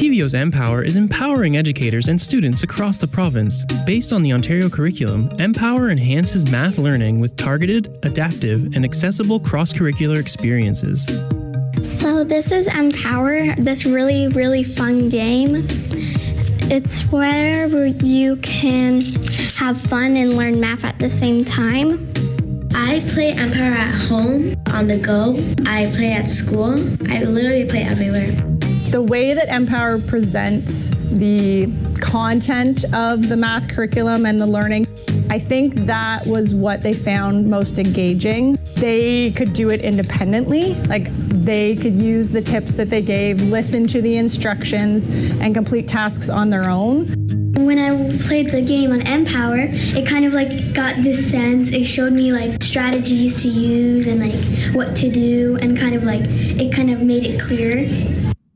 TVO's mPower is empowering educators and students across the province. Based on the Ontario curriculum, mPower enhances math learning with targeted, adaptive, and accessible cross-curricular experiences. So this is mPower, this really, really fun game. It's where you can have fun and learn math at the same time. I play mPower at home, on the go. I play at school. I literally play everywhere. The way that mPower presents the content of the math curriculum and the learning, I think that was what they found most engaging. They could do it independently, like they could use the tips that they gave, listen to the instructions, and complete tasks on their own. When I played the game on mPower, it kind of like got this sense. It showed me like strategies to use and like what to do, and kind of like it kind of made it clear.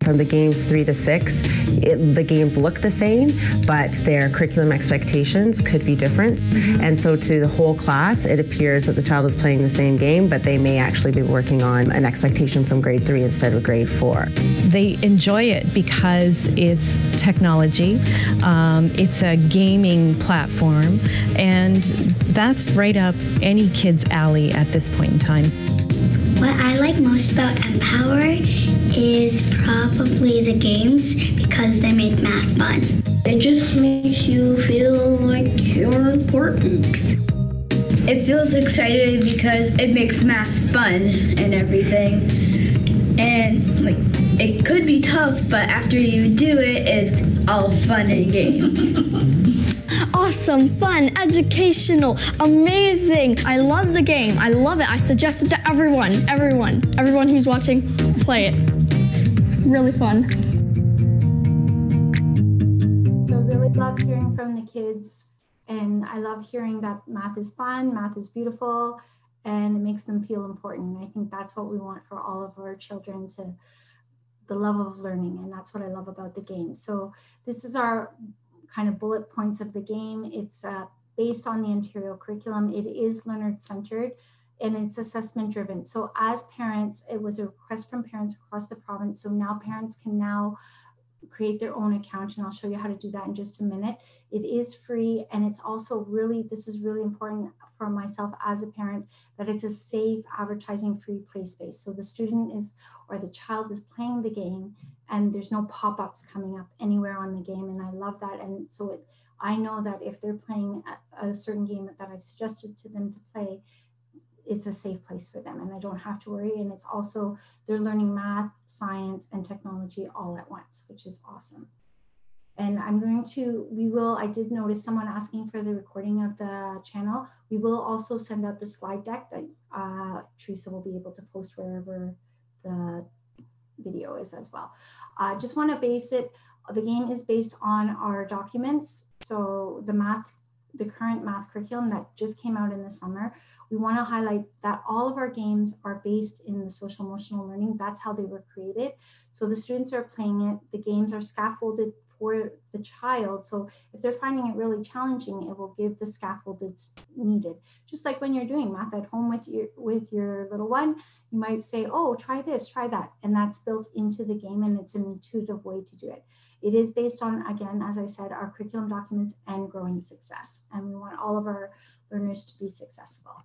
From the games 3 to 6, the games look the same, but their curriculum expectations could be different. And so to the whole class, it appears that the child is playing the same game, but they may actually be working on an expectation from grade 3 instead of grade 4. They enjoy it because it's technology, it's a gaming platform, and that's right up any kid's alley at this point in time. What I like most about mPower is probably the games, because they make math fun. It just makes you feel like you're important. It feels exciting because it makes math fun and everything. And like it could be tough, but after you do it, it's all fun and games. Awesome, fun, educational, amazing. I love the game. I love it. I suggest it to everyone who's watching, play it. It's really fun. So I really love hearing from the kids, and I love hearing that math is fun, math is beautiful, and it makes them feel important. I think that's what we want for all of our children, to the love of learning, and that's what I love about the game. So this is our kind of bullet points of the game. It's based on the Ontario curriculum. It is learner-centered and it's assessment-driven. So as parents, it was a request from parents across the province. So now parents can now create their own account, and I'll show you how to do that in just a minute. It is free, and it's also really, this is really important for myself as a parent, that it's a safe, advertising-free play space. So the student is, or the child is playing the game, and there's no pop-ups coming up anywhere on the game, and I love that. And so I know that if they're playing a certain game that I've suggested to them to play, it's a safe place for them, and I don't have to worry. And it's also, they're learning math, science, and technology all at once, which is awesome. And I did notice someone asking for the recording of the channel. We will also send out the slide deck that Teresa will be able to post wherever the video is as well. Just want to base it, the game is based on our documents. So the current math curriculum that just came out in the summer, we want to highlight that all of our games are based in the social emotional learning. That's how they were created. So the students are playing it, the games are scaffolded for the child. So if they're finding it really challenging, it will give the scaffold that's needed. Just like when you're doing math at home with your little one, you might say, oh, try this, try that. And that's built into the game, and it's an intuitive way to do it. It is based on, again, as I said, our curriculum documents and growing success. And we want all of our learners to be successful.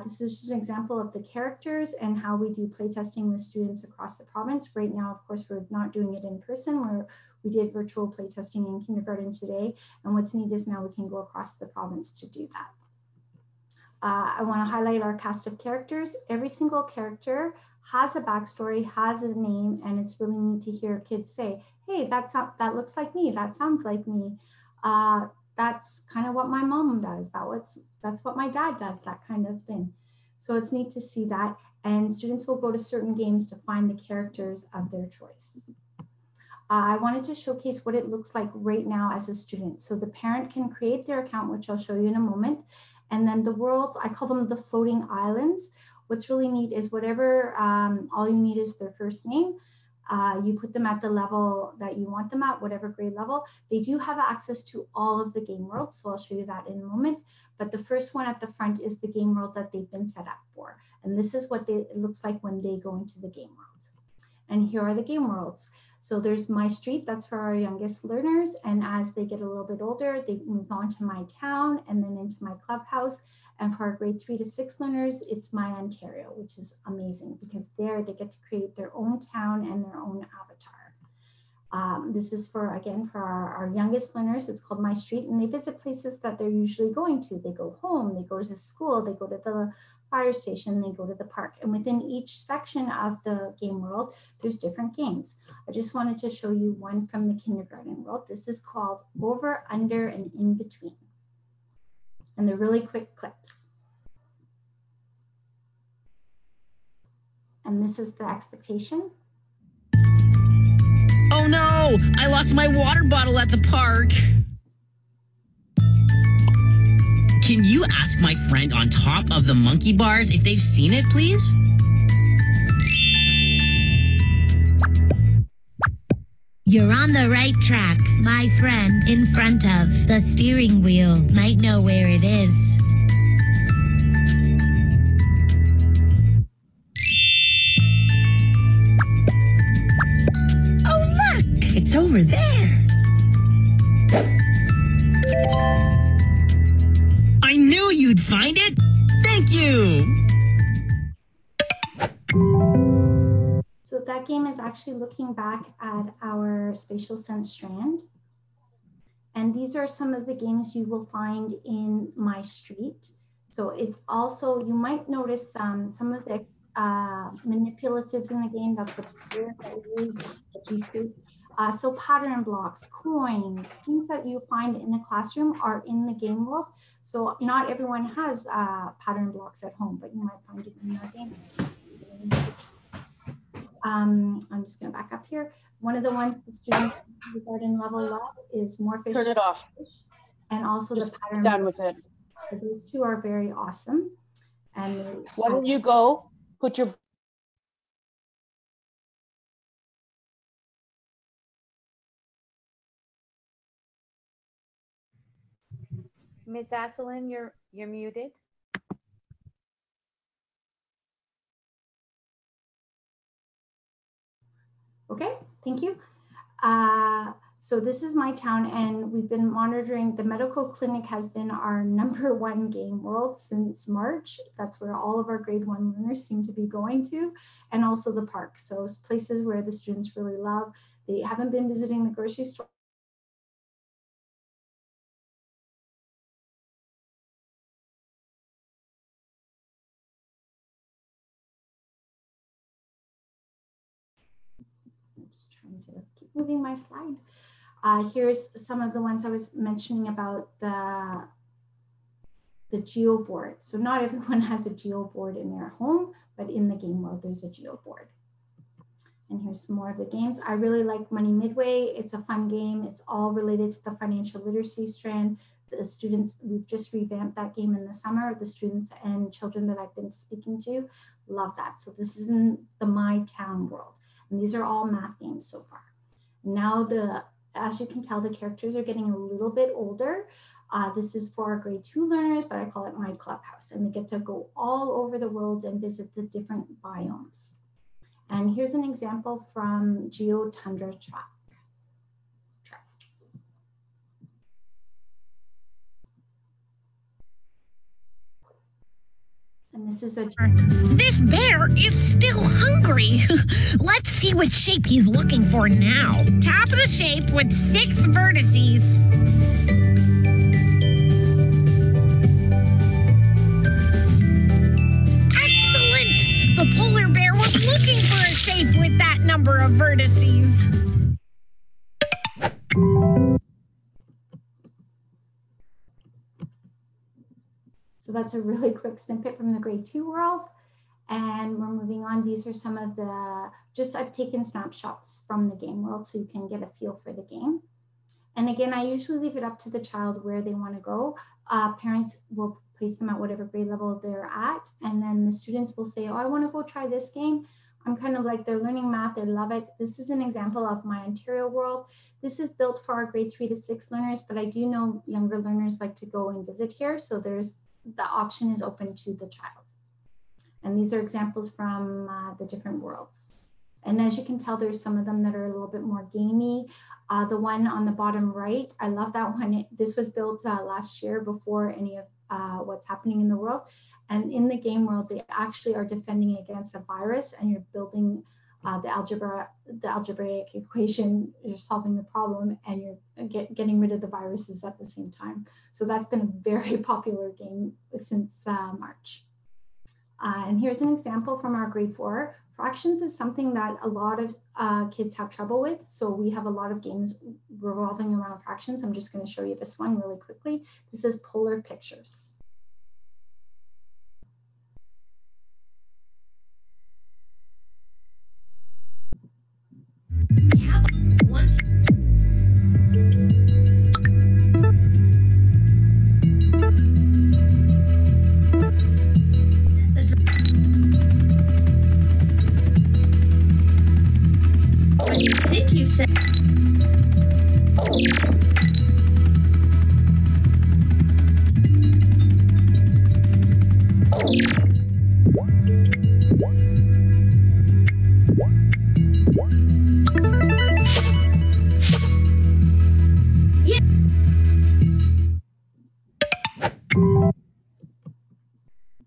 This is just an example of the characters and how we do playtesting with students across the province. Right now, of course, we're not doing it in person. We did virtual playtesting in kindergarten today. And what's neat is now we can go across the province to do that. I want to highlight our cast of characters. Every single character has a backstory, has a name, and it's really neat to hear kids say, hey, that looks like me, that sounds like me. That's kind of what my mom does. That's what my dad does, that kind of thing. So it's neat to see that. And students will go to certain games to find the characters of their choice. I wanted to showcase what it looks like right now as a student. So the parent can create their account, which I'll show you in a moment. And then the worlds, I call them the floating islands. What's really neat is whatever, all you need is their first name. You put them at the level that you want them at, whatever grade level. They do have access to all of the game worlds, so I'll show you that in a moment. But the first one at the front is the game world that they've been set up for. And this is what it looks like when they go into the game world. And here are the game worlds. So there's My Street, that's for our youngest learners. And as they get a little bit older, they move on to My Town and then into My Clubhouse. And for our grade 3 to 6 learners, it's My Ontario, which is amazing because there they get to create their own town and their own avatar. This is for, again, for our youngest learners. It's called My Street, and they visit places that they're usually going to. They go home, they go to school, they go to the fire station, they go to the park. And within each section of the game world, there's different games. I just wanted to show you one from the kindergarten world. This is called Over, Under, and In Between. And they're really quick clips. And this is the expectation. Oh no, I lost my water bottle at the park. Can you ask my friend on top of the monkey bars if they've seen it, please? You're on the right track. My friend in front of the steering wheel might know where it is. It's over there. I knew you'd find it. Thank you. So that game is actually looking back at our spatial sense strand. And these are some of the games you will find in My Street. So it's also, you might notice some of the manipulatives in the game. That's the word that we use, the G-scape. So pattern blocks, coins, things that you find in a classroom are in the game world. So not everyone has pattern blocks at home, but you might find it in your game. I'm just going to back up here. One of the ones the students in the garden level love is More Fish. Turn it off. And also just the pattern. Done with it. So those two are very awesome. And why don't you go put your Ms. Asselin, you're muted. Okay, thank you. So this is My Town, and we've been monitoring. The medical clinic has been our #1 game world since March. That's where all of our grade 1 learners seem to be going to, and also the park. So it's places where the students really love. They haven't been visiting the grocery store. Trying to keep moving my slide. Here's some of the ones I was mentioning about the Geo Board. So not everyone has a Geo Board in their home, but in the game world, there's a Geo Board. And here's some more of the games. I really like Money Midway. It's a fun game. It's all related to the financial literacy strand. The students, we've just revamped that game in the summer. The students and children that I've been speaking to love that. So this is in the My Town world. And these are all math games so far. Now, as you can tell, the characters are getting a little bit older. This is for our grade 2 learners, but I call it My Clubhouse. And they get to go all over the world and visit the different biomes. And here's an example from Geotundra Track. And this is This bear is still hungry. Let's see what shape he's looking for now. Top of the shape with 6 vertices. Excellent! The polar bear was looking for a shape with that number of vertices. So that's a really quick snippet from the grade 2 world. And we're moving on. These are some of I've taken snapshots from the game world so you can get a feel for the game. And again, I usually leave it up to the child where they want to go. Parents will place them at whatever grade level they're at. And then the students will say, oh, I want to go try this game. I'm kind of like, they're learning math, they love it. This is an example of My Ontario world. This is built for our grade 3 to 6 learners, but I do know younger learners like to go and visit here. So the option is open to the child. And these are examples from the different worlds. And as you can tell, there's some of them that are a little bit more gamey. The one on the bottom right, I love that one. This was built last year before any of what's happening in the world. And in the game world, they actually are defending against a virus, and you're building the algebraic equation, you're solving the problem, and you're getting rid of the viruses at the same time. So that's been a very popular game since March. And here's an example from our grade 4. Fractions is something that a lot of kids have trouble with. So we have a lot of games revolving around fractions. I'm just going to show you this one really quickly. This is polar pictures.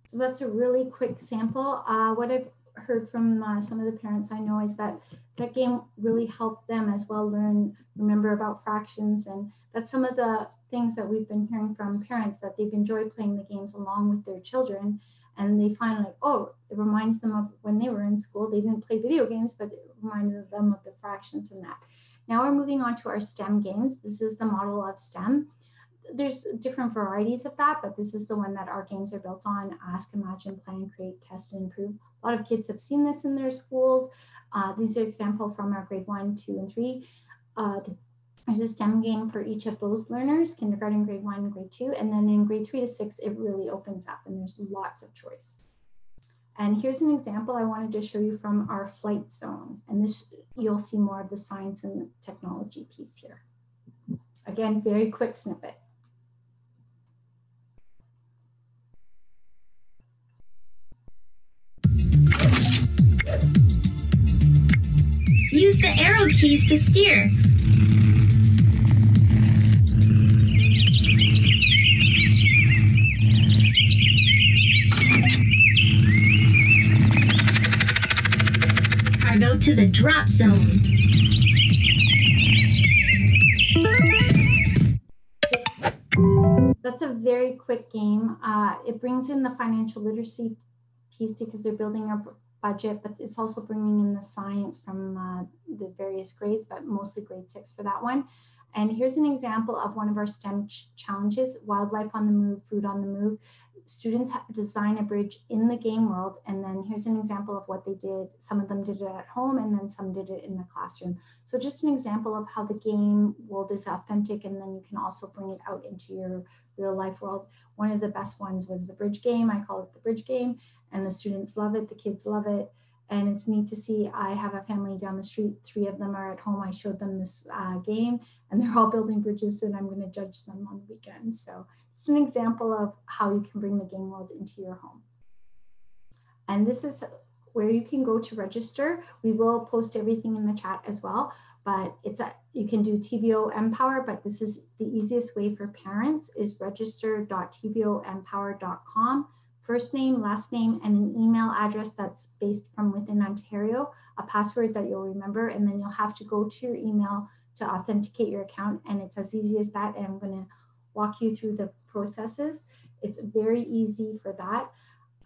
So that's a really quick sample. What I've heard from some of the parents I know is that that game really helped them as well remember about fractions. And that's some of the things that we've been hearing from parents, that they've enjoyed playing the games along with their children. And they find like, oh, it reminds them of when they were in school. They didn't play video games, but it reminded them of the fractions and that. Now we're moving on to our STEM games. This is the model of STEM. There's different varieties of that, but this is the one that our games are built on: ask, imagine, plan, create, test, and improve. A lot of kids have seen this in their schools. These are examples from our grade 1, 2, and 3. There's a STEM game for each of those learners: kindergarten, grade 1, and grade 2. And then in grade 3 to 6, it really opens up and there's lots of choice. And here's an example I wanted to show you from our flight zone. And this, you'll see more of the science and technology piece here. Again, very quick snippet. Use the arrow keys to steer. Cargo to the drop zone. That's a very quick game. It brings in the financial literacy piece because they're building a budget, but it's also bringing in the science from the various grades, but mostly grade 6 for that one. And here's an example of one of our STEM challenges: wildlife on the move, food on the move. Students design a bridge in the game world, and then here's an example of what they did. Some of them did it at home, and then some did it in the classroom. So just an example of how the game world is authentic, and then you can also bring it out into your real life world. One of the best ones was the bridge game. I call it the bridge game, and the students love it, the kids love it. And it's neat to see. I have a family down the street, 3 of them are at home. I showed them this game, and they're all building bridges, and I'm going to judge them on the weekend. So just an example of how you can bring the game world into your home. And this is where you can go to register. We will post everything in the chat as well, but you can do TVO mPower, but this is the easiest way for parents is register.tvompower.com. First name, last name, and an email address that's based from within Ontario, a password that you'll remember, and then you'll have to go to your email to authenticate your account, and it's as easy as that, and I'm going to walk you through the processes. It's very easy for that.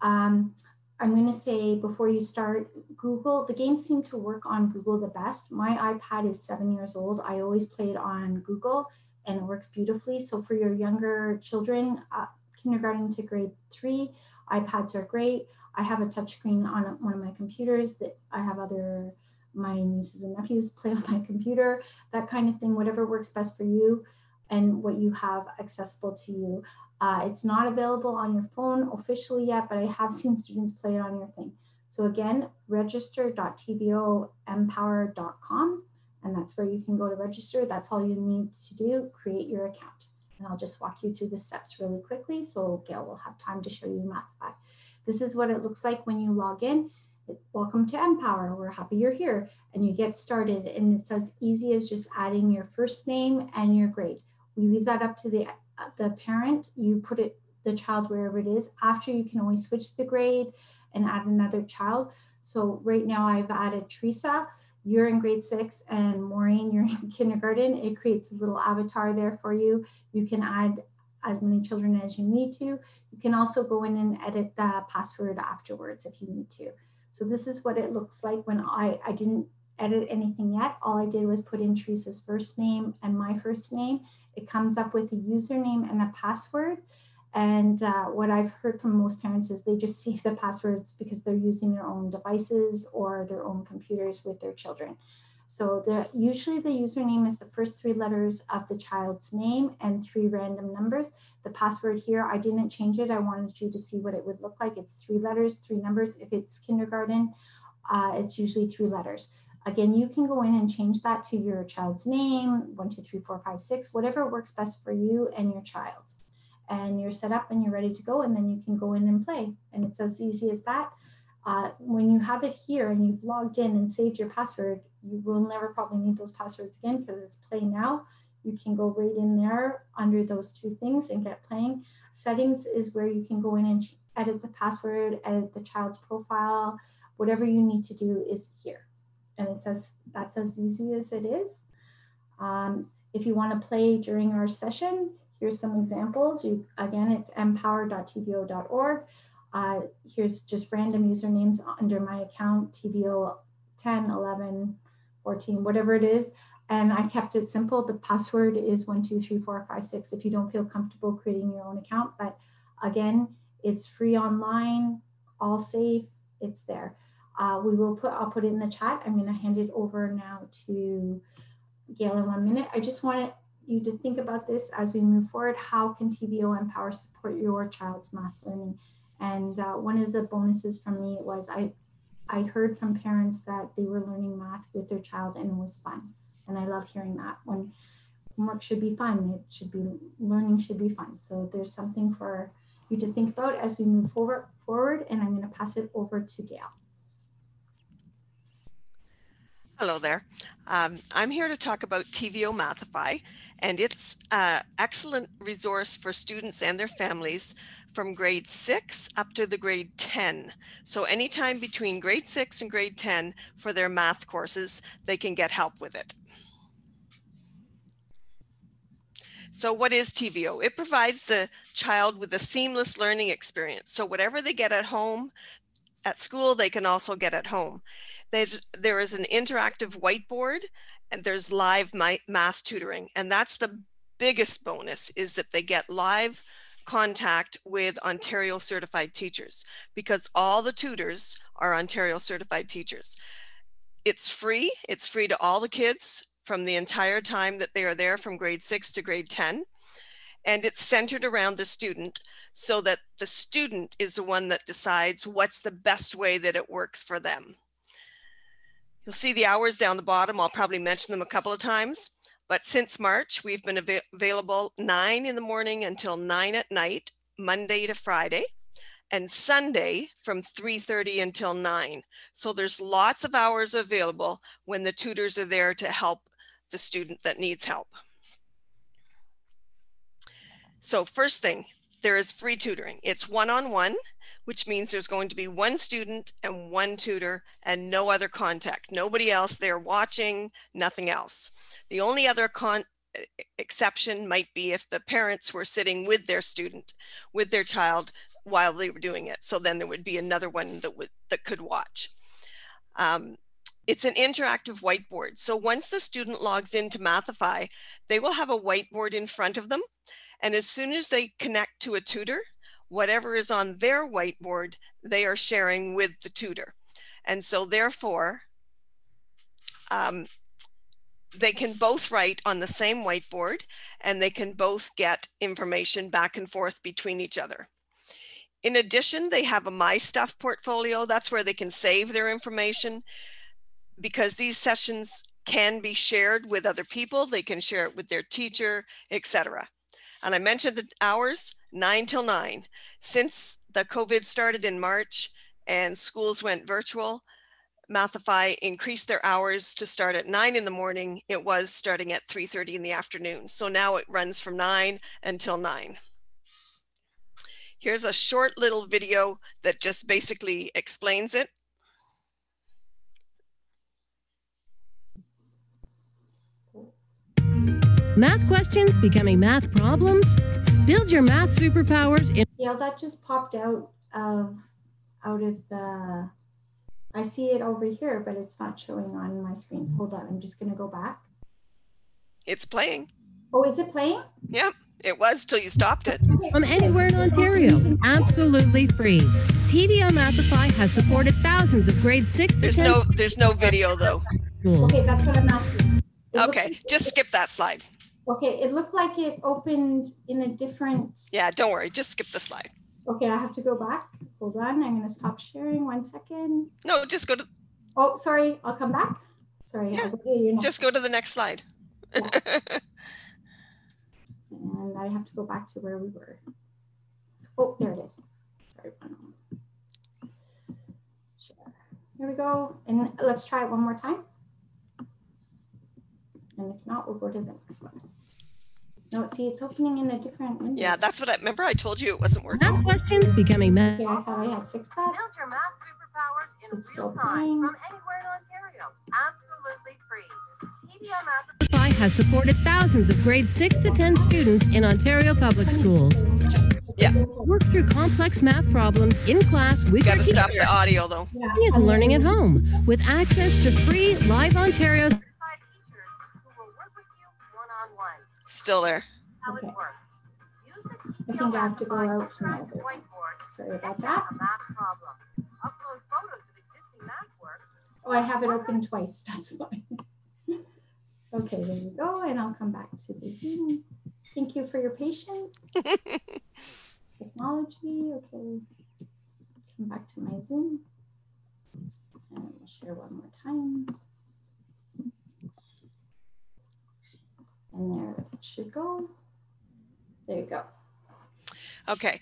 I'm going to say before you start, Google, the games seem to work on Google the best. My iPad is 7 years old. I always play it on Google, and it works beautifully. So for your younger children, kindergarten to grade 3, iPads are great. I have a touchscreen on one of my computers that I have my nieces and nephews play on my computer, that kind of thing, whatever works best for you and what you have accessible to you. It's not available on your phone officially yet, but I have seen students play it on your thing. So again, register.tvompower.com, and that's where you can go to register. That's all you need to do, create your account. And I'll just walk you through the steps really quickly so Gail will have time to show you Mathify. This is what it looks like when you log in. welcome to mPower. We're happy you're here. And you get started, and it's as easy as just adding your first name and your grade. We leave that up to the parent. You put the child wherever it is. After, you can always switch the grade and add another child. So right now I've added Teresa. You're in grade 6, and Maureen, you're in kindergarten. It creates a little avatar there for you. You can add as many children as you need to. You can also go in and edit the password afterwards if you need to. So this is what it looks like when I didn't edit anything yet. All I did was put in Teresa's first name and my first name. It comes up with a username and a password. And what I've heard from most parents is they just save the passwords because they're using their own devices or their own computers with their children. So usually the username is the first 3 letters of the child's name and 3 random numbers. The password here, I didn't change it. I wanted you to see what it would look like. It's 3 letters, 3 numbers. If it's kindergarten, it's usually 3 letters. Again, you can go in and change that to your child's name, 1, 2, 3, 4, 5, 6, whatever works best for you and your child. And you're set up and you're ready to go, and then you can go in and play. And it's as easy as that. When you have it here and you've logged in and saved your password, you will never probably need those passwords again because it's play now. You can go right in there under those 2 things and get playing. Settings is where you can go in and edit the password, edit the child's profile. Whatever you need to do is here. And that's as easy as it is. If you want to play during our session, here's some examples. Again, it's mpower.tvo.org. Here's just random usernames under my account, TVO 10, 11, 14, whatever it is. And I kept it simple. The password is 1, 2, 3, 4, 5, 6 if you don't feel comfortable creating your own account. But again, it's free online, all safe, it's there. I'll put it in the chat. I'm gonna hand it over now to Gail in 1 minute. I just wanted you to think about this as we move forward. How can TVO mPower support your child's math learning? And one of the bonuses for me was I heard from parents that they were learning math with their child and it was fun. And I love hearing that. When homework should be fun, learning should be fun. So there's something for you to think about as we move forward, and I'm going to pass it over to Gail. Hello there. I'm here to talk about TVO Mathify, and it's an excellent resource for students and their families from grade 6 up to the grade 10. So anytime between grade 6 and grade 10 for their math courses, they can get help with it. So what is TVO? It provides the child with a seamless learning experience. So whatever they get at home, at school, they can also get at home. There is an interactive whiteboard, and there's live math tutoring. And that's the biggest bonus, is that they get live contact with Ontario certified teachers, because all the tutors are Ontario certified teachers. It's free to all the kids from the entire time that they are there, from grade 6 to grade 10. And it's centered around the student, so that the student is the one that decides what's the best way that it works for them. You'll see the hours down the bottom. I'll probably mention them a couple of times, but since March, we've been available 9 in the morning until 9 at night, Monday to Friday, and Sunday from 3:30 until 9. So there's lots of hours available when the tutors are there to help the student that needs help. So first thing, there is free tutoring. It's one-on-one, which means there's going to be one student and one tutor and no other contact. Nobody else there watching, nothing else. The only other exception might be if the parents were sitting with their student, with their child while they were doing it. So then there would be another one that could watch. It's an interactive whiteboard. So once the student logs into Mathify, they will have a whiteboard in front of them. And as soon as they connect to a tutor, whatever is on their whiteboard, they are sharing with the tutor. And so therefore, they can both write on the same whiteboard, and they can both get information back and forth between each other. In addition, they have a My Stuff portfolio. That's where they can save their information, because these sessions can be shared with other people. They can share it with their teacher, etc. And I mentioned the hours, 9 till 9. Since the COVID started in March and schools went virtual, Mathify increased their hours to start at 9 in the morning. It was starting at 3:30 in the afternoon. So now it runs from 9 until 9. Here's a short little video that just basically explains it. Math questions becoming math problems? Build your math superpowers in... Yeah, that just popped out of the... I see it over here, but it's not showing on my screen. Hold on, I'm just going to go back. It's playing. Oh, is it playing? Yeah, it was till you stopped it. From anywhere in Ontario, absolutely free. TVO Mathify has supported thousands of grade 6 to 10... There's no video though. Okay, that's what I'm asking. Okay, just skip that slide. Okay, it looked like it opened in a different... Yeah, don't worry, just skip the slide. Okay, I have to go back. Hold on, I'm going to stop sharing 1 second. No, just go to... Oh, sorry, I'll come back. Sorry, yeah, I'll go to your next... just go to the next slide. Yeah. And I have to go back to where we were. Oh, there it is. Sorry. Sure. Here we go. And let's try it one more time. And if not, we'll go to the next one. No, see, it's opening in a different window. Yeah, that's what I remember. I told you it wasn't working. Math questions becoming math. Okay, I thought I had fixed that. Build your math superpowers in It's real still time playing. from anywhere in Ontario. Absolutely free. TVO Mathify has supported thousands of grade 6 to 10 students in Ontario public schools. Yeah. Work through complex math problems in class with your teacher. teacher. Stop the audio though. Yeah. And learning at home with access to free live Ontario. Still there. Okay. I think I have to go out to my other one. Sorry about that. Oh, I have it open twice. That's why. Okay, there we go. And I'll come back to the Zoom. Thank you for your patience. Technology. Okay. Come back to my Zoom. And we'll share one more time. And there it should go. There you go. Okay.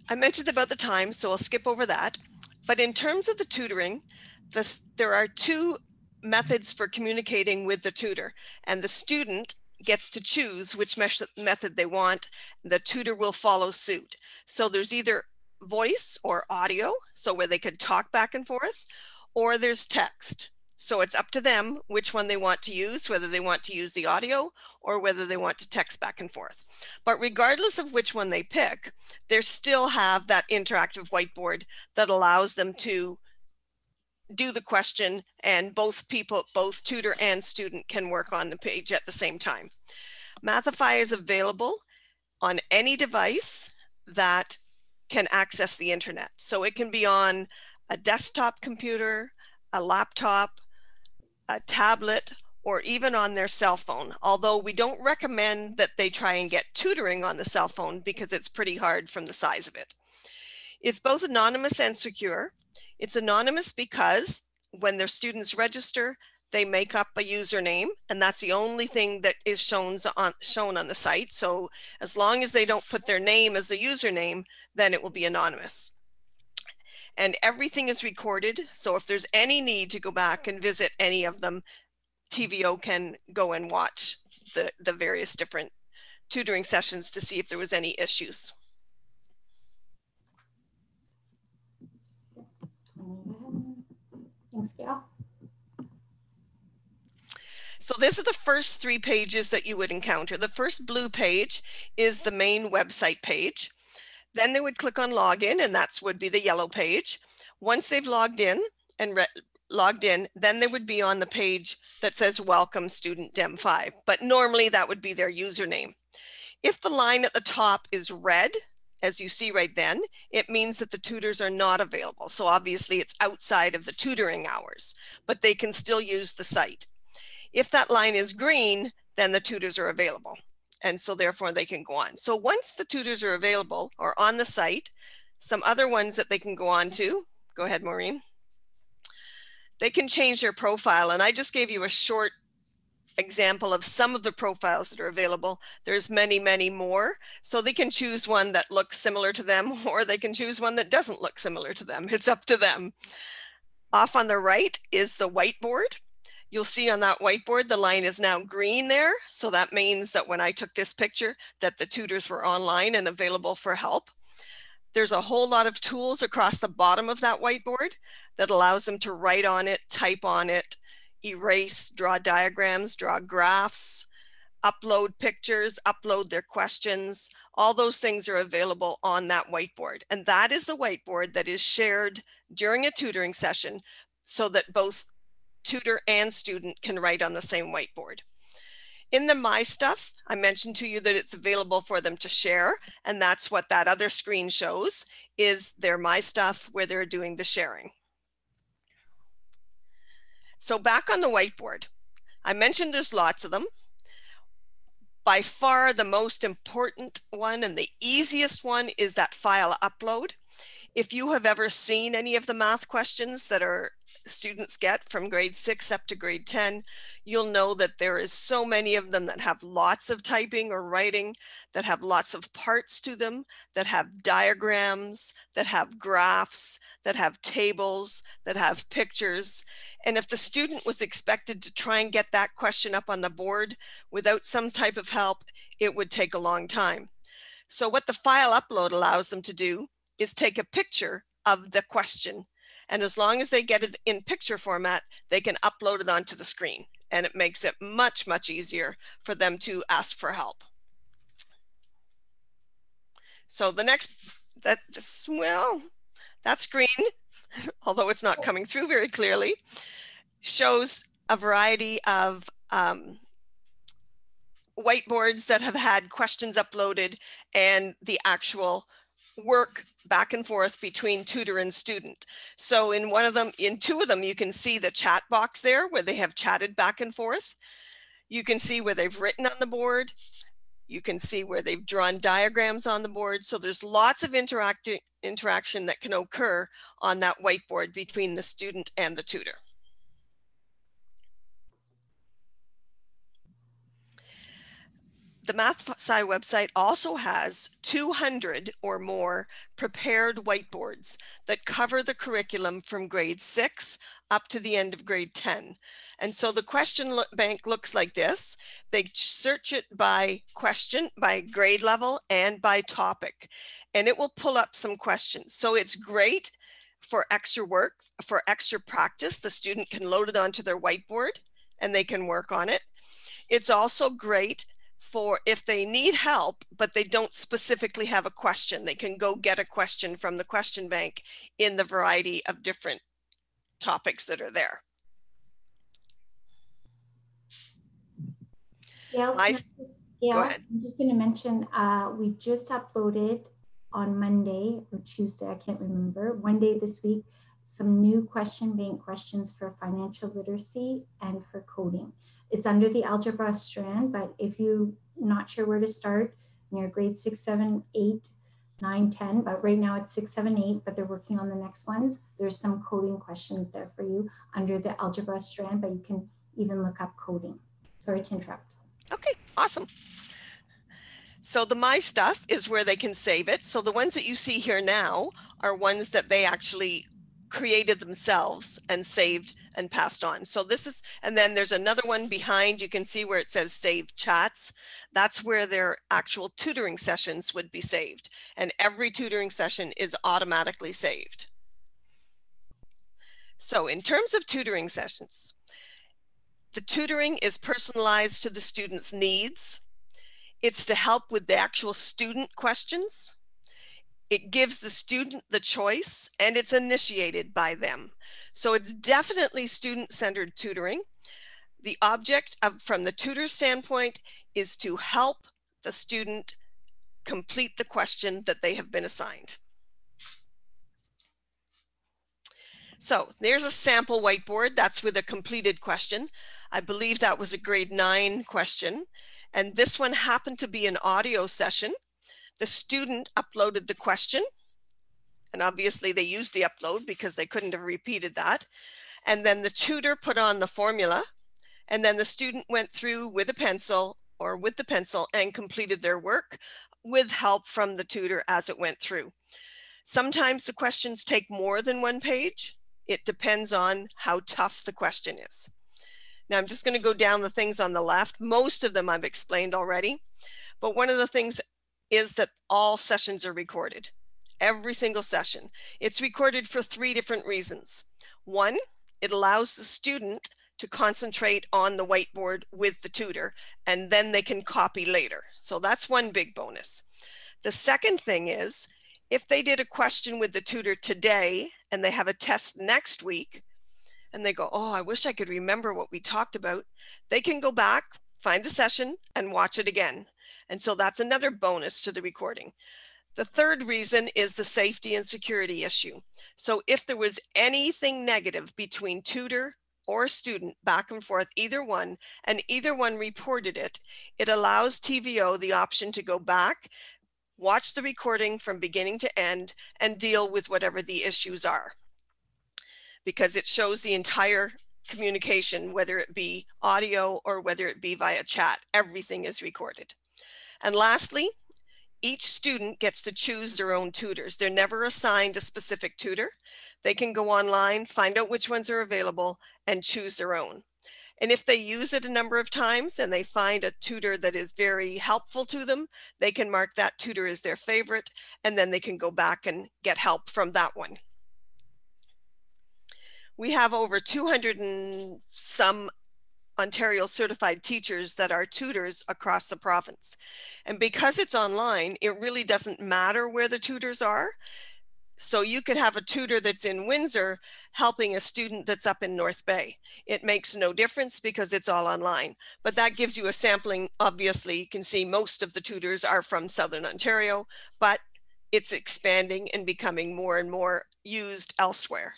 I mentioned about the time, so I'll skip over that. But in terms of the tutoring, there are two methods for communicating with the tutor, and the student gets to choose which method they want. The tutor will follow suit. So there's either voice or audio, so where they could talk back and forth, or there's text. So it's up to them which one they want to use, whether they want to use the audio or whether they want to text back and forth. But regardless of which one they pick, they still have that interactive whiteboard that allows them to do the question, and both tutor and student can work on the page at the same time. Mathify is available on any device that can access the internet. So it can be on a desktop computer, a laptop, a tablet, or even on their cell phone. Although we don't recommend that they try and get tutoring on the cell phone because it's pretty hard from the size of it. It's both anonymous and secure. It's anonymous because when their students register, they make up a username, and that's the only thing that is shown on the site. So as long as they don't put their name as the username, then it will be anonymous. And everything is recorded. So if there's any need to go back and visit any of them, TVO can go and watch the various different tutoring sessions to see if there was any issues. Thanks, Gail. So this is the first 3 pages that you would encounter. The first blue page is the main website page. Then they would click on login, and that would be the yellow page. Once they've logged in, then they would be on the page that says welcome student Dem 5, but normally that would be their username. If the line at the top is red, as you see right then, it means that the tutors are not available. So obviously it's outside of the tutoring hours, but they can still use the site. If that line is green, then the tutors are available. And so therefore they can go on. So once the tutors are available or on the site, some other ones that they can go on to, go ahead, Maureen. They can change their profile. And I just gave you a short example of some of the profiles that are available. There's many, many more. So they can choose one that looks similar to them, or they can choose one that doesn't look similar to them. It's up to them. Off on the right is the whiteboard. You'll see on that whiteboard, the line is now green there. So that means that when I took this picture, that the tutors were online and available for help. There's a whole lot of tools across the bottom of that whiteboard that allows them to write on it, type on it, erase, draw diagrams, draw graphs, upload pictures, upload their questions. All those things are available on that whiteboard. And that is the whiteboard that is shared during a tutoring session so that both tutor and student can write on the same whiteboard. In the My Stuff, I mentioned to you that it's available for them to share, and that's what that other screen shows, is their My Stuff where they're doing the sharing. So back on the whiteboard, I mentioned there's lots of them. By far the most important one and the easiest one is that file upload. If you have ever seen any of the math questions that our students get from grade 6 up to grade 10, you'll know that there is so many of them that have lots of typing or writing, that have lots of parts to them, that have diagrams, that have graphs, that have tables, that have pictures. And if the student was expected to try and get that question up on the board without some type of help, it would take a long time. So what the file upload allows them to do is take a picture of the question. And as long as they get it in picture format, they can upload it onto the screen. And it makes it much, much easier for them to ask for help. So the next, that screen, although it's not coming through very clearly, shows a variety of whiteboards that have had questions uploaded and the actual work back and forth between tutor and student. So in two of them, you can see the chat box there where they have chatted back and forth. You can see where they've written on the board. You can see where they've drawn diagrams on the board. So there's lots of interaction that can occur on that whiteboard between the student and the tutor. The Mathify website also has 200 or more prepared whiteboards that cover the curriculum from grade 6 up to the end of grade 10. And so the question bank looks like this. They search it by question, by grade level, and by topic, and it will pull up some questions. So it's great for extra work, for extra practice. The student can load it onto their whiteboard and they can work on it. It's also great for if they need help, but they don't specifically have a question, they can go get a question from the question bank in the variety of different topics that are there. Gail, go ahead. I'm just going to mention, we just uploaded on Monday or Tuesday, I can't remember, one day this week, some new question bank questions for financial literacy and for coding. It's under the algebra strand, but if you're not sure where to start in your grade 6, 7, 8, 9, 10, but right now it's 6, 7, 8, but they're working on the next ones. There's some coding questions there for you under the algebra strand, but you can even look up coding. Sorry to interrupt. Okay, awesome. So the My Stuff is where they can save it. So the ones that you see here now are ones that they actually created themselves and saved and passed on. So this is, and then there's another one behind, you can see where it says save chats. That's where their actual tutoring sessions would be saved. And every tutoring session is automatically saved. So in terms of tutoring sessions, the tutoring is personalized to the student's needs. It's to help with the actual student questions. It gives the student the choice and it's initiated by them. So it's definitely student-centered tutoring. The object from the tutor standpoint is to help the student complete the question that they have been assigned. So there's a sample whiteboard. That's with a completed question. I believe that was a grade 9 question. And this one happened to be an audio session. The student uploaded the question. And obviously they used the upload because they couldn't have repeated that. And then the tutor put on the formula And then the student went through with a pencil or with the pencil and completed their work with help from the tutor as it went through. Sometimes the questions take more than one page. It depends on how tough the question is. Now I'm just going to go down the things on the left. Most of them I've explained already, but one of the things is that all sessions are recorded. Every single session. It's recorded for 3 different reasons. One, it allows the student to concentrate on the whiteboard with the tutor, and then they can copy later. So that's one big bonus. The second thing is, if they did a question with the tutor today and they have a test next week, and they go, oh, I wish I could remember what we talked about, they can go back, find the session, and watch it again. And so that's another bonus to the recording. The third reason is the safety and security issue. So if there was anything negative between tutor or student, back and forth, either one, and either one reported it, it allows TVO the option to go back, watch the recording from beginning to end, and deal with whatever the issues are. Because it shows the entire communication, whether it be audio or whether it be via chat, everything is recorded. And lastly, each student gets to choose their own tutors. They're never assigned a specific tutor. They can go online, find out which ones are available, and choose their own. And if they use it a number of times and they find a tutor that is very helpful to them, they can mark that tutor as their favorite, and then they can go back and get help from that one. We have over 200 and some Ontario certified teachers that are tutors across the province. And because it's online, it really doesn't matter where the tutors are. So you could have a tutor that's in Windsor helping a student that's up in North Bay. It makes no difference because it's all online. But that gives you a sampling. Obviously, you can see most of the tutors are from Southern Ontario, but it's expanding and becoming more and more used elsewhere.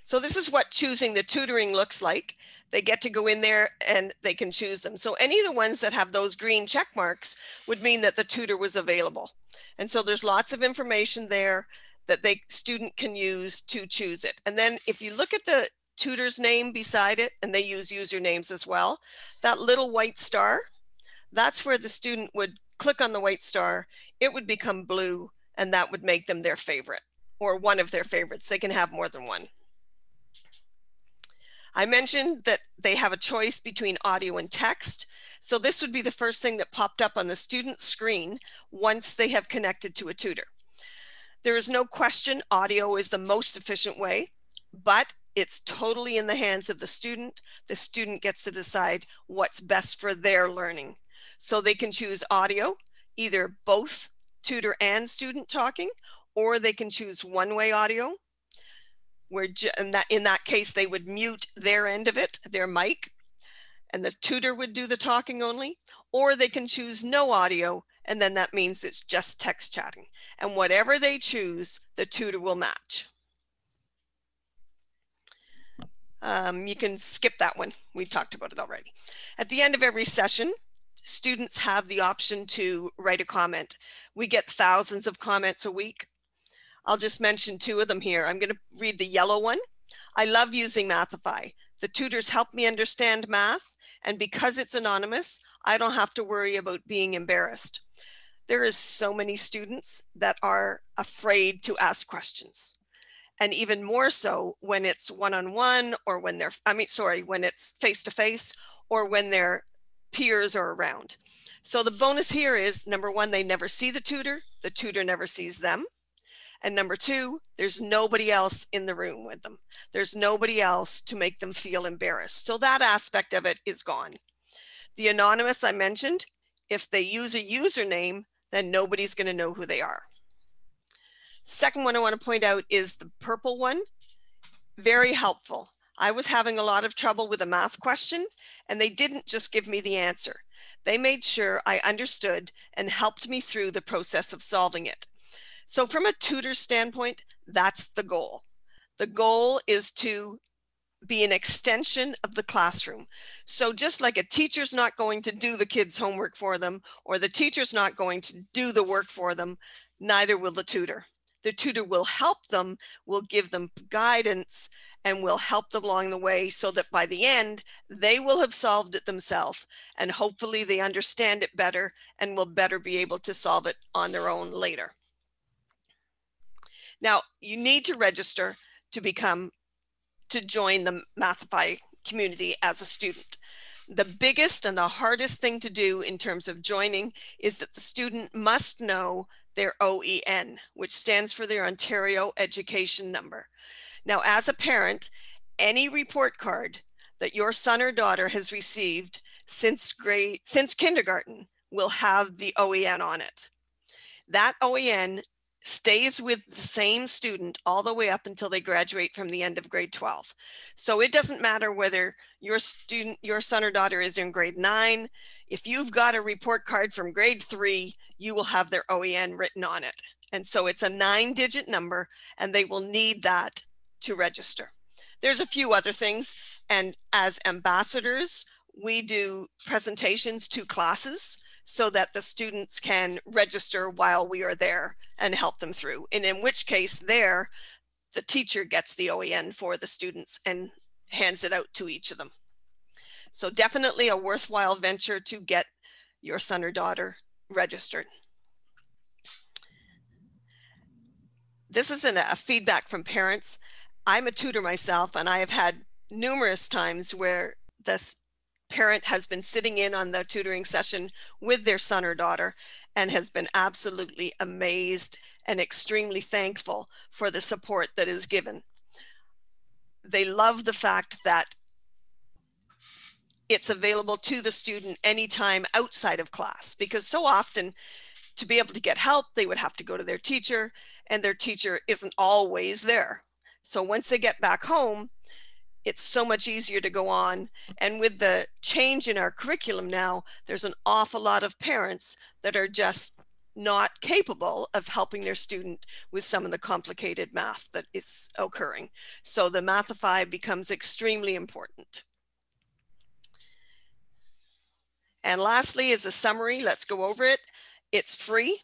So this is what choosing the tutoring looks like. They get to go in there and they can choose them. So any of the ones that have those green check marks would mean that the tutor was available. And so there's lots of information there that the student can use to choose it. And then if you look at the tutor's name beside it, and they use usernames as well, that little white star, that's where the student would click on the white star, it would become blue, and that would make them their favorite or one of their favorites. They can have more than one. I mentioned that they have a choice between audio and text. So this would be the first thing that popped up on the student's screen once they have connected to a tutor. There is no question audio is the most efficient way, but it's totally in the hands of the student. The student gets to decide what's best for their learning. So they can choose audio, either both tutor and student talking, or they can choose one-way audio, where in that case, they would mute their end of it, their mic, and the tutor would do the talking only, or they can choose no audio, and then that means it's just text chatting. And whatever they choose, the tutor will match. You can skip that one. We talked about it already. At the end of every session, students have the option to write a comment. We get thousands of comments a week. I'll just mention 2 of them here. I'm going to read the yellow one. I love using Mathify. The tutors help me understand math, and because it's anonymous, I don't have to worry about being embarrassed. There is so many students that are afraid to ask questions. And even more so when it's one-on-one, or when they're, when it's face-to-face, or when their peers are around. So the bonus here is, number 1, they never see the tutor never sees them. And number 2, there's nobody else in the room with them. There's nobody else to make them feel embarrassed. So that aspect of it is gone. The anonymous I mentioned, if they use a username, then nobody's going to know who they are. Second one I want to point out is the purple one. Very helpful. I was having a lot of trouble with a math question, and they didn't just give me the answer. They made sure I understood and helped me through the process of solving it. So from a tutor standpoint, that's the goal. The goal is to be an extension of the classroom. So just like a teacher's not going to do the kids' homework for them, or the teacher's not going to do the work for them, neither will the tutor. The tutor will help them, will give them guidance, and we'll help them along the way so that by the end, they will have solved it themselves, and hopefully they understand it better and will better be able to solve it on their own later. Now, you need to register to join the Mathify community as a student. The biggest and the hardest thing to do in terms of joining is that the student must know their OEN, which stands for their Ontario Education Number. Now, as a parent, any report card that your son or daughter has received since kindergarten will have the OEN on it. That OEN stays with the same student all the way up until they graduate from the end of grade 12. So it doesn't matter whether your son or daughter is in grade 9. If you've got a report card from grade 3, you will have their OEN written on it. And so it's a 9-digit number, and they will need that to register. There's a few other things, and as ambassadors, we do presentations to classes so that the students can register while we are there and help them through. And in which case the teacher gets the OEN for the students and hands it out to each of them. So definitely a worthwhile venture to get your son or daughter registered. This isn't a feedback from parents. I'm a tutor myself, and I have had numerous times where the parent has been sitting in on the tutoring session with their son or daughter and has been absolutely amazed and extremely thankful for the support that is given. They love the fact that it's available to the student anytime outside of class, because so often to be able to get help, they would have to go to their teacher, and their teacher isn't always there. So once they get back home, it's so much easier to go on. And with the change in our curriculum now, there's an awful lot of parents that are just not capable of helping their student with some of the complicated math that is occurring. So the Mathify becomes extremely important. And lastly is a summary. Let's go over it. It's free.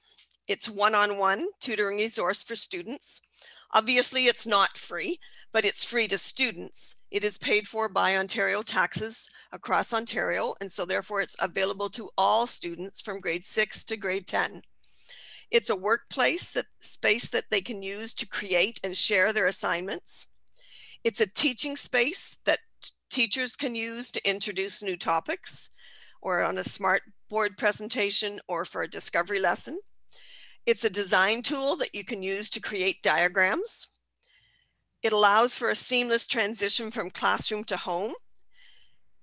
It's one-on-one tutoring resource for students. Obviously, it's not free, but it's free to students. It is paid for by Ontario taxes across Ontario, and so therefore it's available to all students from grade 6 to grade 10. It's a workplace space that they can use to create and share their assignments. It's a teaching space that teachers can use to introduce new topics, or on a smart board presentation, or for a discovery lesson. It's a design tool that you can use to create diagrams. It allows for a seamless transition from classroom to home.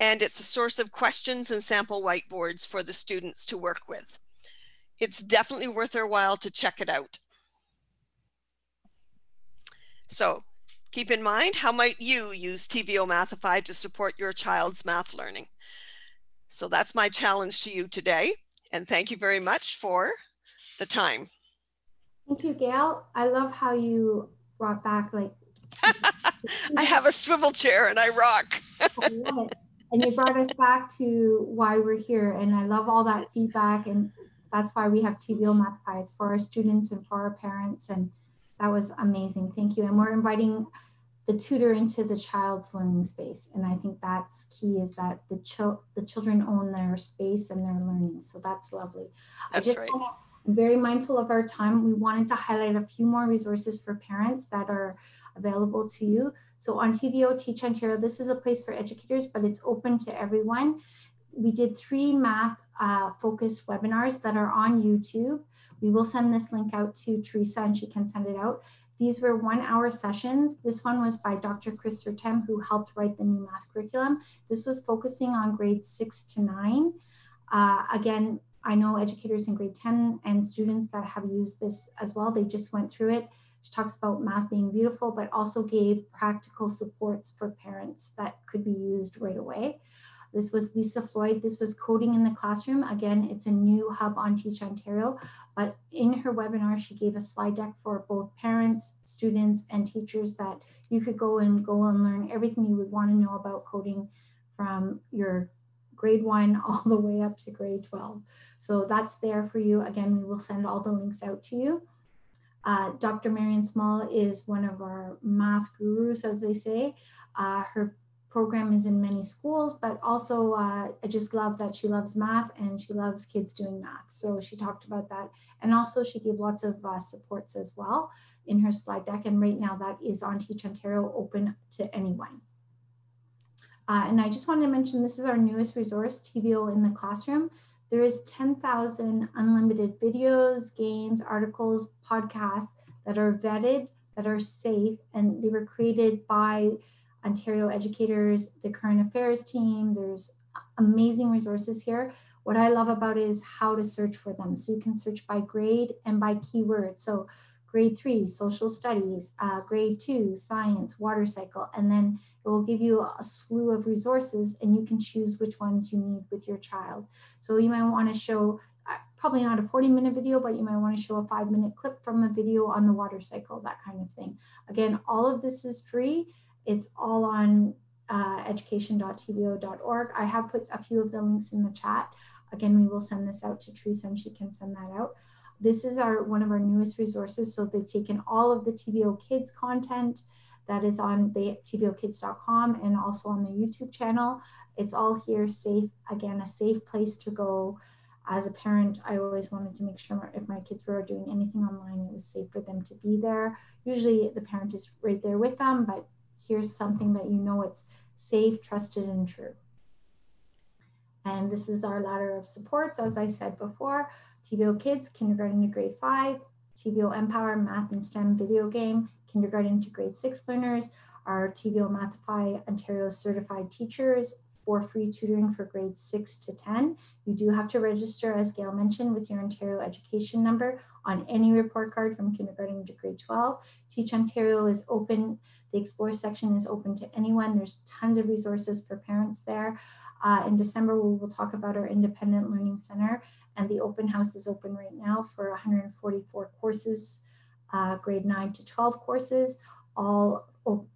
And it's a source of questions and sample whiteboards for the students to work with. It's definitely worth their while to check it out. So keep in mind, how might you use TVO Mathify to support your child's math learning? So that's my challenge to you today. And thank you very much for the time. Thank you, Gail. I love how you brought back I have a swivel chair and I rock. I love it. And you brought us back to why we're here. And I love all that feedback. And that's why we have TVO Mathify. It's for our students and for our parents. And that was amazing. Thank you. And we're inviting the tutor into the child's learning space. And I think that's key, is that the children own their space and their learning. So that's lovely. That's right. I'm very mindful of our time. We wanted to highlight a few more resources for parents that are available to you. So on TVO Teach Ontario, this is a place for educators, but it's open to everyone. We did 3 math focused webinars that are on YouTube. We will send this link out to Teresa and she can send it out. These were 1-hour sessions. This one was by Dr. Chris Sertem, who helped write the new math curriculum. This was focusing on grades 6 to 9. Again, I know educators in grade 10 and students that have used this as well. They just went through it. She talks about math being beautiful, but also gave practical supports for parents that could be used right away. This was Lisa Floyd. This was Coding in the Classroom. Again, it's a new hub on Teach Ontario, but in her webinar, she gave a slide deck for both parents, students, and teachers that you could go and learn everything you would want to know about coding from your grade 1 all the way up to grade 12. So that's there for you. Again, we will send all the links out to you. Dr. Marion Small is one of our math gurus, as they say. Her program is in many schools, but also I just love that she loves math and she loves kids doing math. So she talked about that. And also she gave lots of supports as well in her slide deck. And right now that is on Teach Ontario, open to anyone. And I just wanted to mention, this is our newest resource, TVO in the Classroom. There is 10,000 unlimited videos, games, articles, podcasts that are vetted, that are safe, and they were created by Ontario educators, the current affairs team. There's amazing resources here. What I love about it is how to search for them. So you can search by grade and by keyword. So grade 3, social studies, grade 2, science, water cycle, and then it will give you a slew of resources and you can choose which ones you need with your child. So you might want to show, probably not a 40-minute video, but you might want to show a 5-minute clip from a video on the water cycle, that kind of thing. Again, all of this is free. It's all on education.tvo.org. I have put a few of the links in the chat. Again, we will send this out to Teresa and she can send that out. This is one of our newest resources. So they've taken all of the TVOKids content that is on the TVOKids.com and also on the YouTube channel. It's all here, safe, again, a safe place to go. As a parent, I always wanted to make sure if my kids were doing anything online, it was safe for them to be there. Usually the parent is right there with them, but here's something that you know it's safe, trusted, and true. And this is our ladder of supports, as I said before. TVOKids, kindergarten to grade 5, TVO mPower, math and STEM video game, kindergarten to grade 6 learners, our TVO Mathify Ontario certified teachers for free tutoring for grades 6 to 10. You do have to register, as Gail mentioned, with your Ontario education number on any report card from kindergarten to grade 12. Teach Ontario is open. The Explore section is open to anyone. There's tons of resources for parents there. In December, we will talk about our Independent Learning Center, and the open house is open right now for 144 courses, grade 9 to 12 courses, all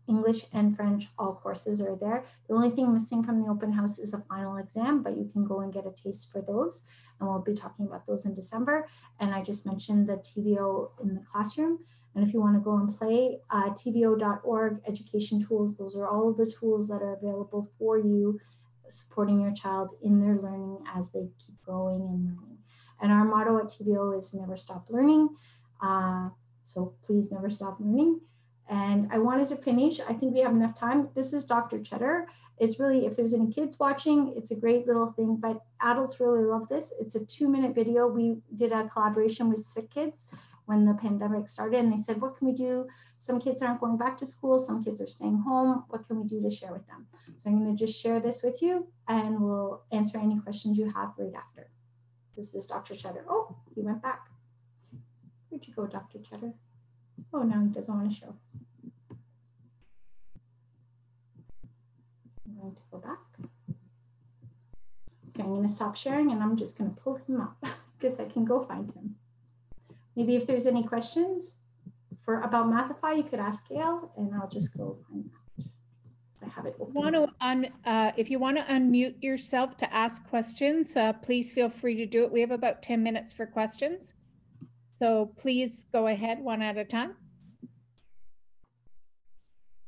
English and French, all courses are there. The only thing missing from the open house is a final exam, but you can go and get a taste for those. And we'll be talking about those in December. And I just mentioned the TVO in the Classroom. And if you want to go and play, tvo.org, education tools, those are all of the tools that are available for you, supporting your child in their learning as they keep growing and learning. And our motto at TVO is never stop learning. So please never stop learning. And I wanted to finish, I think we have enough time. This is Dr. Cheddar. It's really, if there's any kids watching, it's a great little thing, but adults really love this. It's a 2-minute video. We did a collaboration with Sick Kids when the pandemic started, and they said, what can we do? Some kids aren't going back to school. Some kids are staying home. What can we do to share with them? So I'm gonna just share this with you and we'll answer any questions you have right after. This is Dr. Cheddar. Oh, he went back. Where'd you go, Dr. Cheddar? Oh, now he doesn't want to show. I'm going to go back. Okay, I'm going to stop sharing and I'm just going to pull him up because I can go find him. Maybe if there's any questions about Mathify, you could ask Gail and I'll just go find that. I have it open. If you want to unmute yourself to ask questions, please feel free to do it. We have about 10 minutes for questions. So please go ahead one at a time.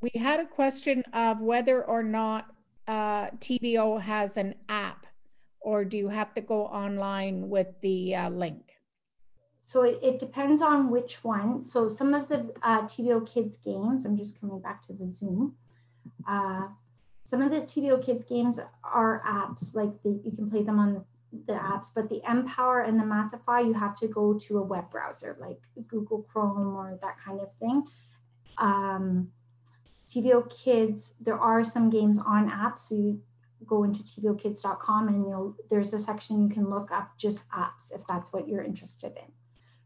We had a question of whether or not TVO has an app, or do you have to go online with the link? So it depends on which one. So some of the TVOKids games, I'm just coming back to the Zoom. Some of the TVOKids games are apps, like you can play them on the apps, but the mPower and the Mathify, you have to go to a web browser like Google Chrome or that kind of thing. TVOKids, there are some games on apps, so you go into TVOKids.com and there's a section you can look up just apps if that's what you're interested in.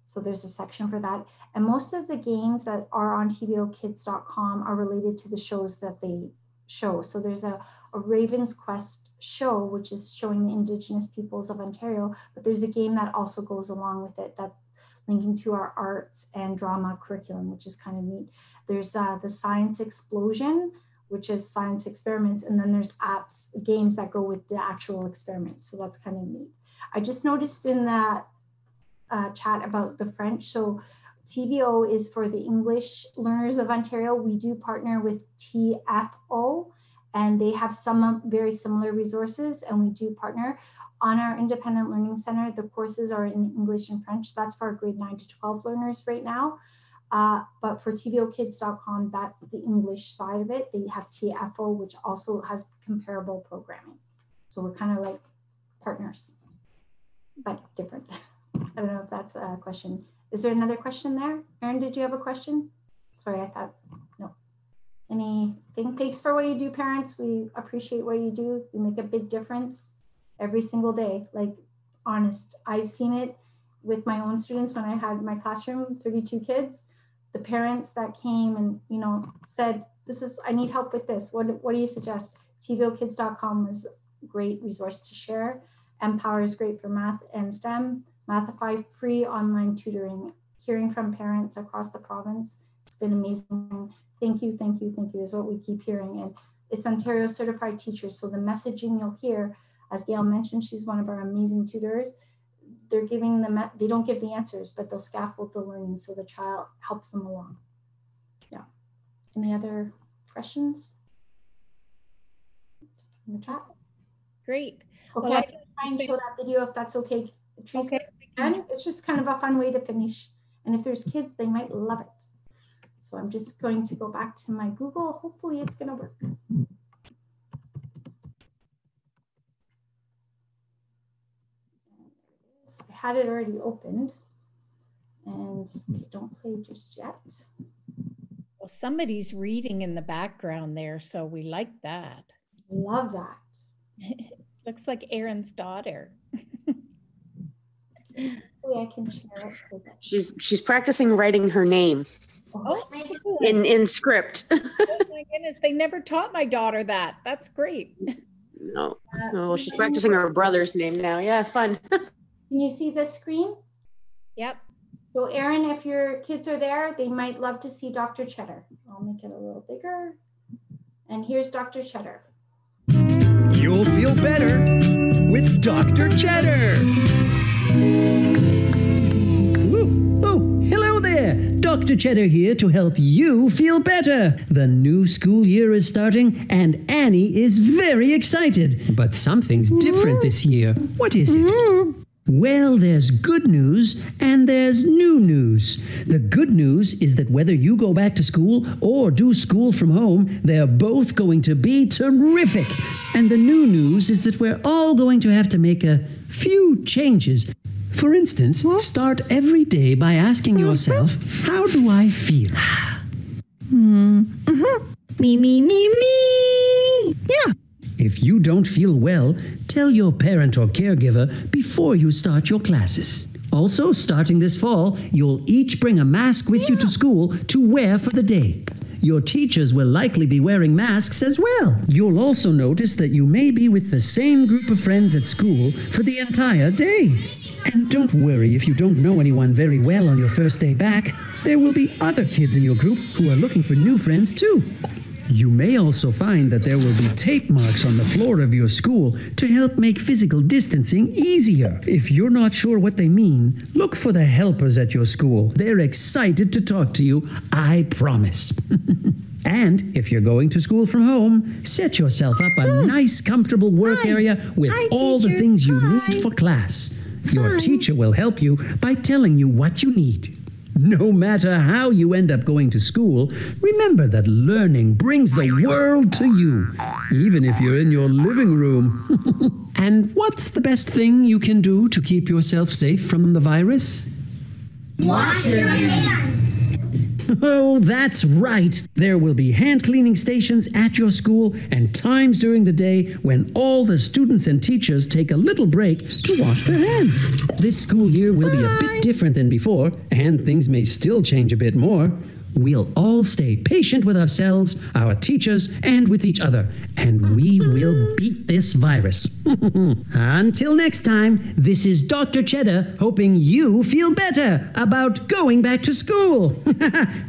So there's a section for that. And most of the games that are on TVOKids.com are related to the shows that they show. So there's a Raven's Quest show, which is showing the Indigenous peoples of Ontario, but there's a game that also goes along with it that's linking to our arts and drama curriculum, which is kind of neat. There's the Science Explosion, which is science experiments, and then there's apps, games that go with the actual experiments. So that's kind of neat. I just noticed in that chat about the French. So TVO is for the English Learners of Ontario. We do partner with TFO, and they have some very similar resources, and we do partner. On our Independent Learning Center, the courses are in English and French. That's for our grade 9 to 12 learners right now. But for TVOKids.com, that's the English side of it. They have TFO, which also has comparable programming. So we're kind of like partners, but different. I don't know if that's a question. Is there another question there? Erin, did you have a question? Sorry, I thought, no. Anything? Thanks for what you do, parents. We appreciate what you do. You make a big difference every single day. Like, honest, I've seen it with my own students when I had my classroom, 32 kids. The parents that came and, you know, said, I need help with this. What do you suggest? TVOKids.com is a great resource to share. mPower is great for math and STEM. Mathify, free online tutoring, hearing from parents across the province. It's been amazing. Thank you is what we keep hearing. And it's Ontario certified teachers. So the messaging you'll hear, as Gail mentioned, she's one of our amazing tutors. They're giving them, they don't give the answers, but they'll scaffold the learning so the child helps them along. Yeah. Any other questions in the chat? Great. Okay, Well, I can try and show that video if that's okay, Teresa. Okay. And it's just kind of a fun way to finish. And if there's kids, they might love it. So I'm just going to go back to my Google. Hopefully it's going to work. I had it already opened. And okay, don't play just yet. Well, somebody's reading in the background there, so we like that. Love that. Looks like Erin's daughter. Hopefully I can share it so that she's practicing writing her name in script. Oh my goodness, they never taught my daughter that. That's great. No, well, she's practicing her brother's name now. Yeah, fun. Can you see the screen? Yep. So Erin, if your kids are there, they might love to see Dr. Cheddar. I'll make it a little bigger. And here's Dr. Cheddar. You'll feel better with Dr. Cheddar. Ooh, oh, hello there. Dr. Cheddar here to help you feel better. The new school year is starting and Annie is very excited. But something's different this year. What is it? Well, there's good news and there's new news. The good news is that whether you go back to school or do school from home, they're both going to be terrific. And the new news is that we're all going to have to make a few changes. For instance, start every day by asking yourself, how do I feel? Me. Yeah. If you don't feel well, tell your parent or caregiver before you start your classes. Also, starting this fall, you'll each bring a mask with you to school to wear for the day. Your teachers will likely be wearing masks as well. You'll also notice that you may be with the same group of friends at school for the entire day. And don't worry if you don't know anyone very well on your first day back. There will be other kids in your group who are looking for new friends too. You may also find that there will be tape marks on the floor of your school to help make physical distancing easier. If you're not sure what they mean, look for the helpers at your school. They're excited to talk to you, I promise. And if you're going to school from home, set yourself up a nice, comfortable work area with all the things you need for class. Your teacher will help you by telling you what you need. No matter how you end up going to school, remember that learning brings the world to you, even if you're in your living room. And what's the best thing you can do to keep yourself safe from the virus? Wash your hands. Oh, that's right. There will be hand cleaning stations at your school and times during the day when all the students and teachers take a little break to wash their hands. This school year will be a bit different than before, and things may still change a bit more. We'll all stay patient with ourselves, our teachers, and with each other, and we will beat this virus. Until next time, this is Dr. Cheddar hoping you feel better about going back to school.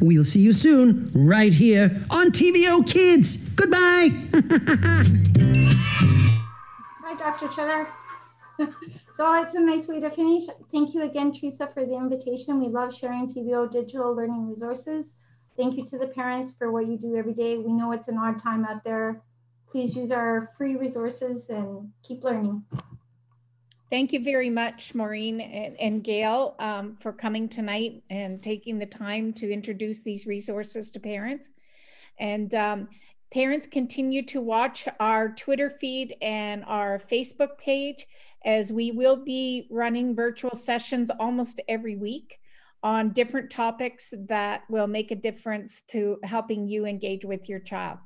We'll see you soon, right here on TVO Kids. Goodbye. Hi, Dr. Cheddar. So it's a nice way to finish. Thank you again, Teresa, for the invitation. We love sharing TVO digital learning resources. Thank you to the parents for what you do every day. We know it's an odd time out there. Please use our free resources and keep learning. Thank you very much, Maureen and Gail, for coming tonight and taking the time to introduce these resources to parents. And parents, continue to watch our Twitter feed and our Facebook page, as we will be running virtual sessions almost every week on different topics that will make a difference to helping you engage with your child.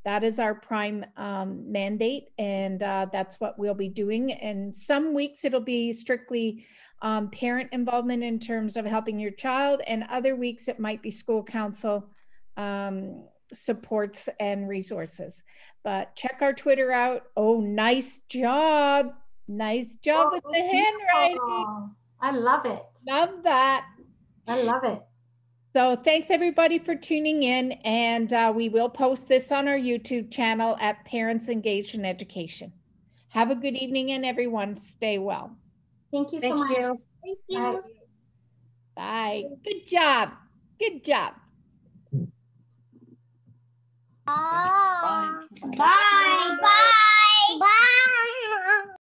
That is our prime mandate, and that's what we'll be doing. And some weeks it'll be strictly parent involvement in terms of helping your child, and other weeks it might be school council supports and resources. But check our Twitter out. Oh, nice job. Nice job with the handwriting. I love it. Love that. I love it. So thanks everybody for tuning in, and we will post this on our YouTube channel at Parents Engaged in Education. Have a good evening, and everyone stay well. Thank you so much. Thank you. Bye. Bye. Good job. Good job. Bye. Bye. Bye.